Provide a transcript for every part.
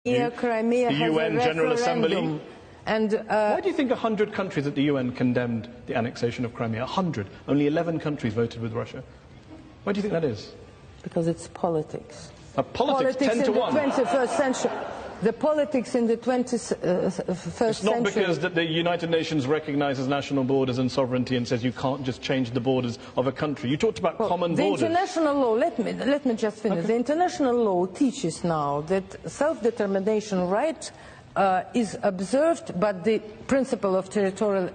Crimea the has UN a General Assembly. referendum. And why do you think 100 countries at the UN condemned the annexation of Crimea? 100. Only 11 countries voted with Russia. Why do you think that is? Because it's politics. Politics 10 to 1. In the 21st century. The politics in the 21st century. It's not because the United Nations recognises national borders and sovereignty and says you can't just change the borders of a country. You talked about common borders. The international law, let me just finish. Okay. The international law teaches now that self-determination right is observed, but the principle of territorial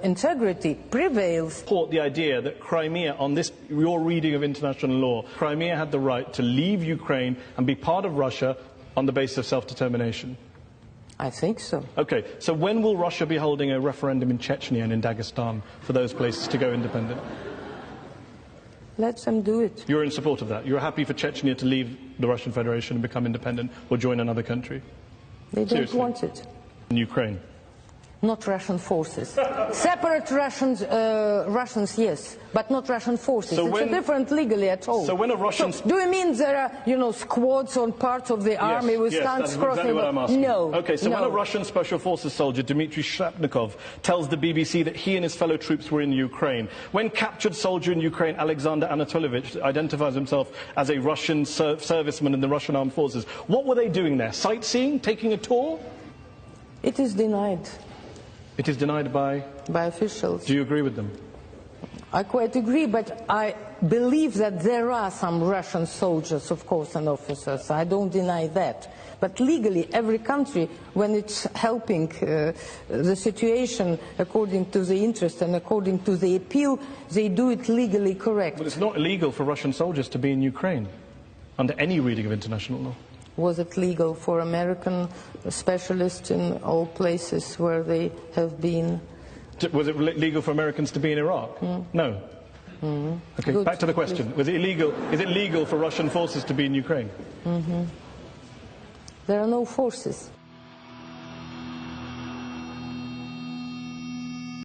integrity prevails. Support the idea that Crimea, on this, your reading of international law, Crimea had the right to leave Ukraine and be part of Russia on the basis of self-determination? I think so. Okay, so when will Russia be holding a referendum in Chechnya and in Dagestan for those places to go independent? Let them do it. You're in support of that? You're happy for Chechnya to leave the Russian Federation and become independent or join another country? They don't Seriously? want it. In Ukraine? Not Russian forces. Separate Russians, yes, but not Russian forces. So it's different legally at all. So when a Russian... So do you mean there are, squads on parts of the army with tanks crossing? Exactly what I'm asking. No. Okay, so no. when a Russian Special Forces soldier, Dmitry Shlapnikov, tells the BBC that he and his fellow troops were in Ukraine, when captured soldier in Ukraine, Alexander Anatolovich, identifies himself as a Russian serviceman in the Russian armed forces, what were they doing there? Sightseeing? Taking a tour? It is denied. It is denied by? By officials. Do you agree with them? I quite agree, but I believe that there are some Russian soldiers, of course, and officers. I don't deny that. But legally, every country, when it's helping the situation according to the interest and according to the appeal, they do it legally correct. But it's not illegal for Russian soldiers to be in Ukraine, under any reading of international law. Was it legal for American specialists in all places where they have been? Was it legal for Americans to be in Iraq? No. Okay, Good. Back to the question. Was it illegal? Is it legal for Russian forces to be in Ukraine? There are no forces.